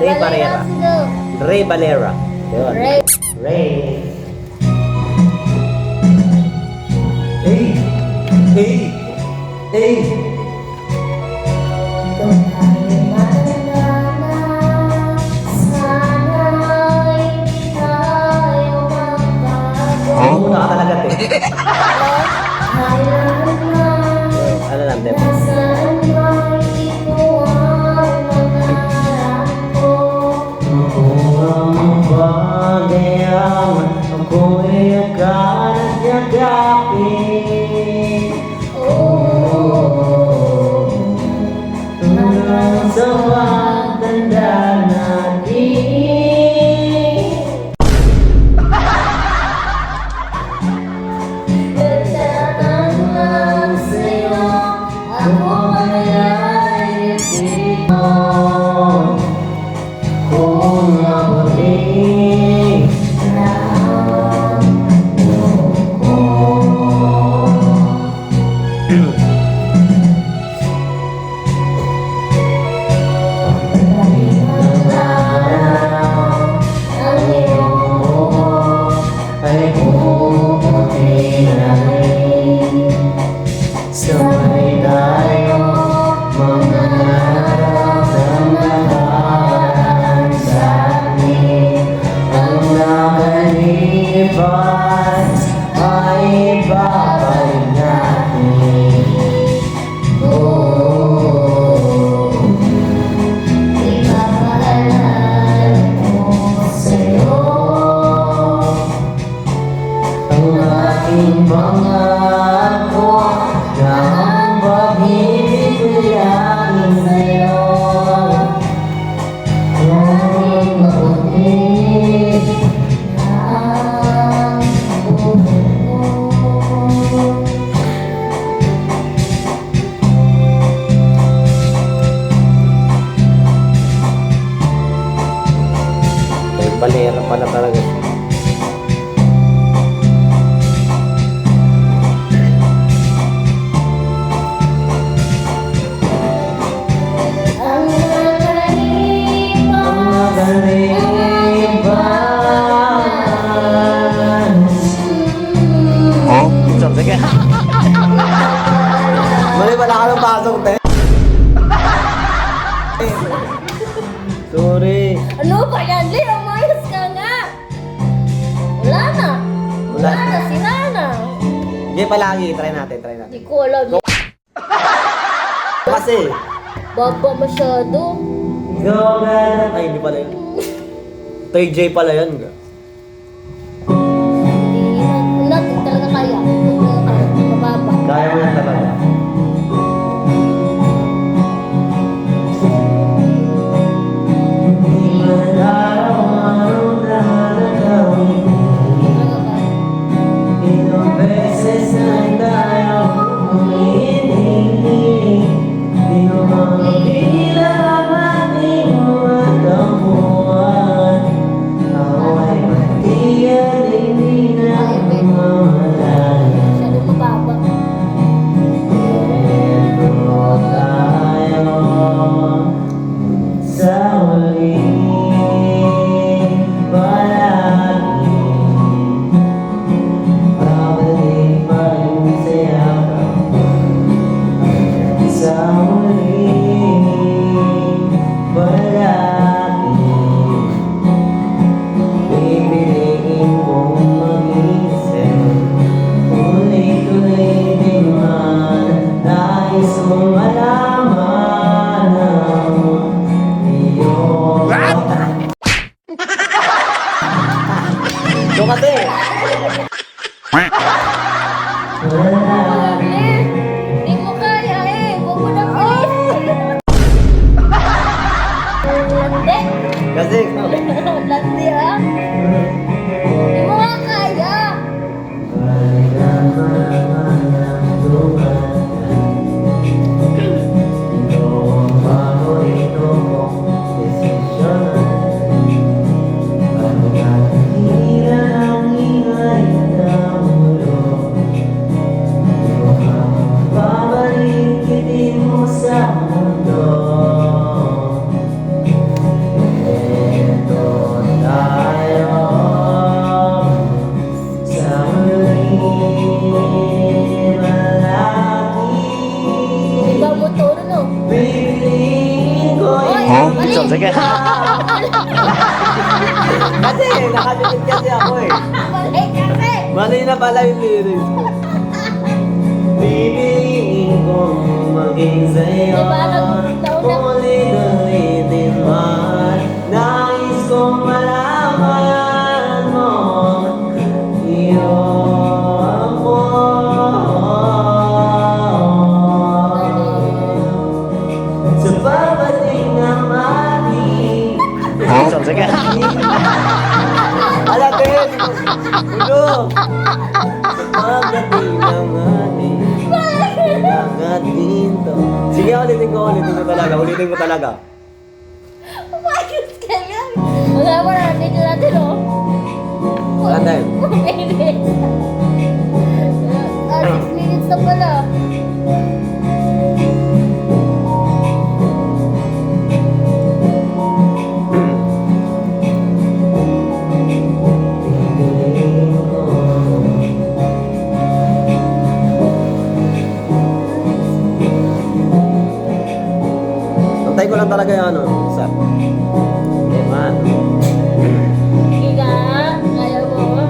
Ray Barrera. Ray Valera. Yun. Ray. Ray. Hey! Hey! Hey! Kung tayo manana, sana'y tayo magbago. Muna ka talaga, te. Kailan na, Ano lang, te? nasaan ba'y ito ang nangarap ko? Ang bagayang ako'y agad at yakapin. Hanggang sa pagtanda natin. Nagtatanong sa'yo, ako ay ibig mo. Kung mabuting ang iyong buhok ay puputi na rin. Sabay tayo mga naramdaman sa atin. Ang nakalipas ay babalik natin. ipapaalala ko sa'yo. Ang aking pangako na ang pag-ibig ko'y aking sa'yo. Laging mabuti Ang buhok mo. May balera pala talaga. Ang nakalipas Sige. Mali pala ka ng pasok, te. Sorry. Ano ba yan, Lee? Umayos ka nga! Wala na! Wala Wala. na, sira na! Hindi palagi. Try natin, try natin. Hindi ko alam. Kasi. Baba masyado. Ay, hindi pala yun. Tay J pala yun. Hindi natin talaga kaya. Mababa. Kaya mo yan talaga. Ilang beses na tayo umiinig. Di ko mabilang ang ating mga damuhan. Ako ay matiyan, hindi na mamahalay. Masyado mababa. Pero tayo sa huli palagi. Babalik pa rin saya ka. Sa huli palagi. Pipiliin kong mag-isip. Tuloy-tuloy din man. Nais mong malaman ang iyong Dumate! Lee, hindi mo kaya eh. Huwag mo na please. Landi. Kasi Landi ha. Hindi mo nga kaya. Babalik mo sa mundo. So, sige. Kasi, nakabigit kasi ako eh. Mali kasi. Mali na pala yung lyrics ko. Pipiliin kong maging sa'yo. Diba, nagtaon na- Ulit-ulitin man. Nais kong malaman mo. Iyo ako. Sa papating na mati. So, sige. Alatin! Ulo! Pagdating ng ating nagatin to. Sige, ulitin ko talaga. Ulitin ko talaga. Umayos ka nga. Wala mo na, dito natin, oh. Wala tayo. 4 minutes. 6 minutes na pala. Antay ko lang talaga yung ano. Isa. Eh, man. Higa, kaya mo.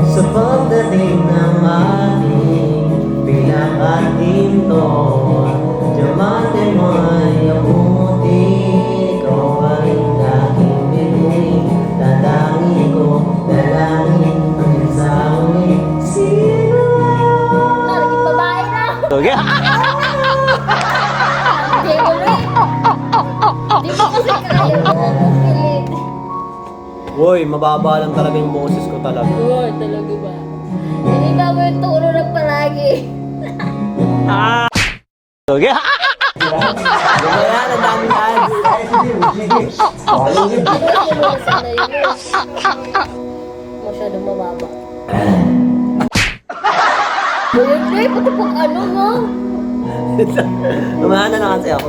Sa pagdating ng ating pinakatinto, diamante mo ay abuti. Ikaw pa rin aking bituin. Dadangin ko, dalangin hanggang sa huli. Sino? Naging babae na. Okay. Hindi ko rin. Hindi ko kasi kaya mo pilit. Uy, mababa lang talaga yung boses ko talaga. Uy, talaga ba? Hindi ba mo yung tono ng palagi? Okay. Diba yan? Ang daming ads. Hindi mo sana yun. Masyadong mababa. Hindi, pati pang ano mo. Umahana na kasi ako.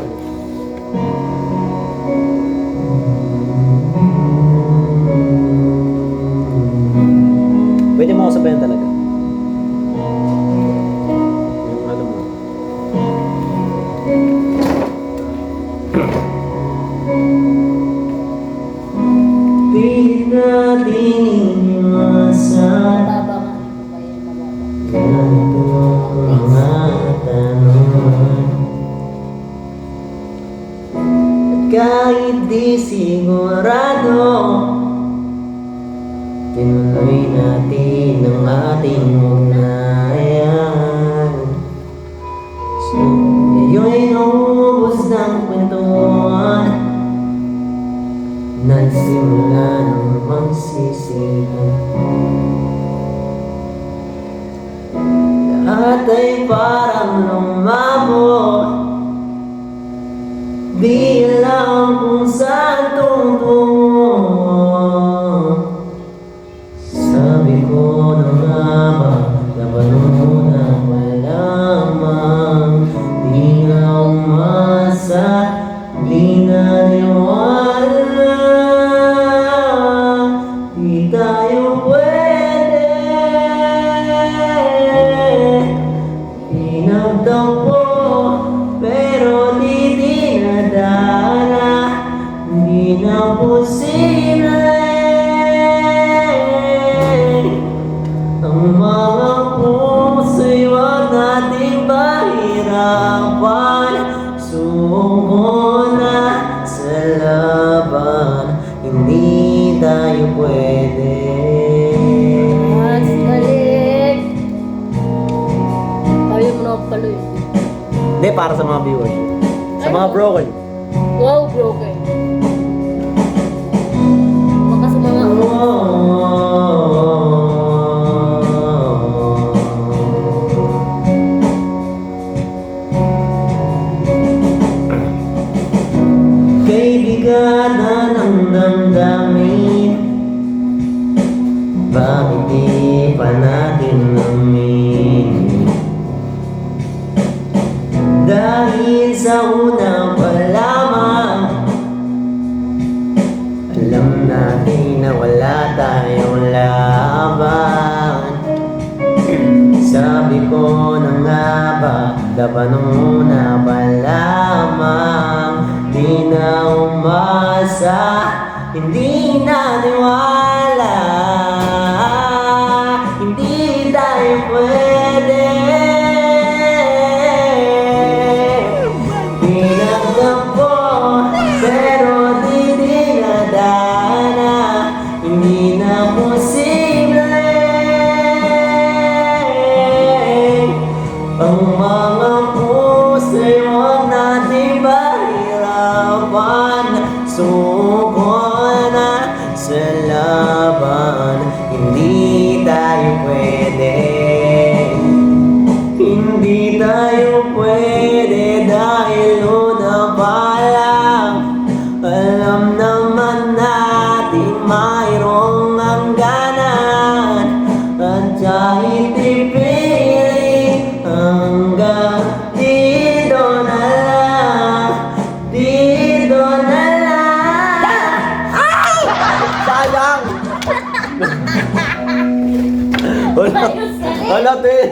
Pwede mo ako sabihin talaga. Yung ano mo. Di natin iwasan Mababa nga. Ayun, mababa. ganito mga tanong. At kahit di sigurado, tinuloy natin ang ating ugnayan. So, ngayon inubos ng kwentuhan, nagsimula ng magsisihan. Lahat ay parang lumabot, di alam kung saan tuntungo. Sabi ko na nga ba, laban mo na malamang. Di nga umasa, di naniwala. Di tayo pwede pinagtampo, pero di dinadala. Di na posible ang mga puso'y wag nating pahirapan. Suko na sa laban, hindi tayo pwede. Mas galing. Ayaw mo na ako pala yun. Hindi, para sa mga viewers. Sa mga broken. Wow, broken. Baka sa mga... Kaibigan ng damdamin, bakit di pa natin namin? Dahil sa una pa lamang, alam natin na wala tayong laban. Sabi ko na nga ba, dapat nung una pa lamang, di Di na umasa, hindi naniwala, hindi tayo pwede. Tinanggap ko, pero di dinadana, hindi na posible. Ang mga puso'y huwag natin mahirapan. Suko na sa laban, hindi tayo pwede. Hindi tayo pwede dahil una pa lang alam naman natin mayroong hangganan. At kahit ipilit hanggang dito na lang, dito na lang. Sayang! Wala, wala, te.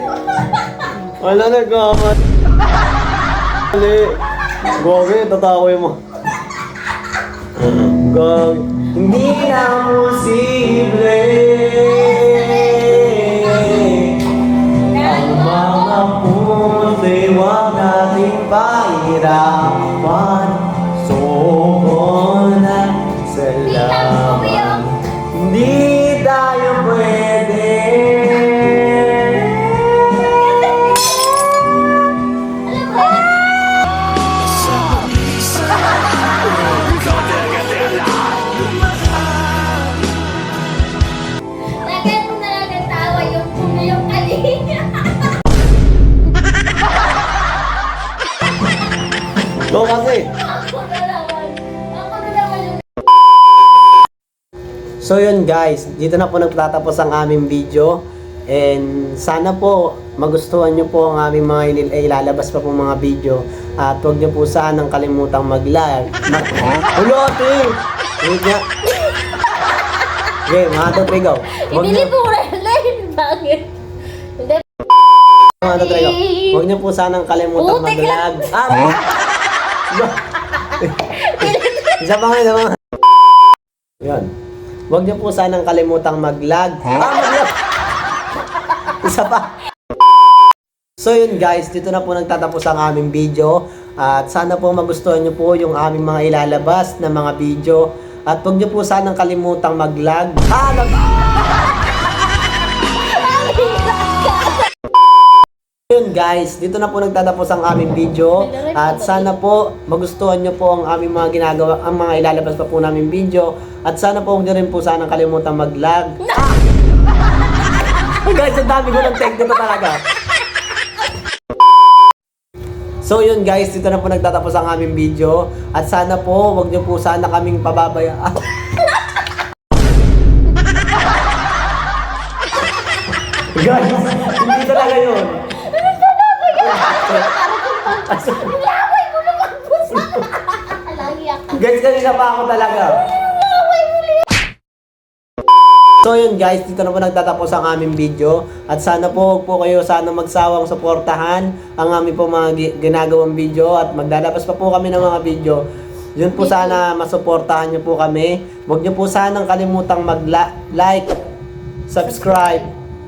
Wala na gaman. Mali. Gogi, tatakoy mo. Gogi. Hindi na posible. Ang mga puso'y huwag nating pahirapan. Suko na sa laban, hindi tayo pwede. Lagyan mo na lang ng tawa yung kalinga. Go kasi. Ako na naman yung... So yun guys, dito na po nagtatapos ang aming video. And sana po magustuhan nyo po ang aming mga ilalabas pa po mga video. At huwag nyo po sanang kalimutang mag-like. Ulo ate! Wait nga. Okay, mga to go. Ibili po rin. Bakit? Hindi. Mga to go. Huwag nyo po sanang kalimutang Putik mag-like. Isa pa nga, isa pa nga. Yan. Huwag niyo po sanang kalimutang mag-lag. Mag-lag! Isa pa. So yun guys, dito na po nagtatapos ang aming video. At sana po magustuhan niyo po yung aming mga ilalabas na mga video. At huwag niyo po sanang kalimutang mag-lag. Yun guys, dito na po nagtatapos ang aming video. At sana po magustuhan nyo po ang aming mga ginagawa, ang mga ilalabas pa po namin video. At sana po huwag nyo rin po sanang kalimutan mag-lag. Guys, ang dami ko ng take dito talaga. So yun guys, dito na po nagtatapos ang aming video. At sana po huwag nyo po sana kaming pababayaan. Guys, hindi talaga yun. Laway mo naman po sa... Alagiyak ka. Guys, kanina pa ako talaga. So yun guys, dito na po nagtatapos ang aming video. At sana po, huwag po kayo sana magsawang suportahan ang aming po mga ginagawang video. At maglalabas pa po kami ng mga video. Yun po sana masuportahan nyo po kami. Huwag nyo po sanang kalimutang mag-like, subscribe,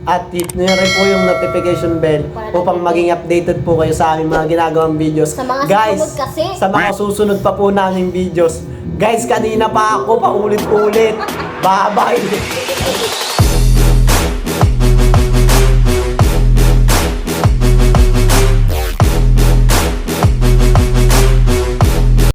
at hit nyo rin po yung notification bell upang maging updated po kayo sa aming mga ginagawang videos. Sa mga Guys, susunod kasi. sa mga susunod pa po naming videos. Guys, kanina pa ako paulit-ulit. Bye-bye.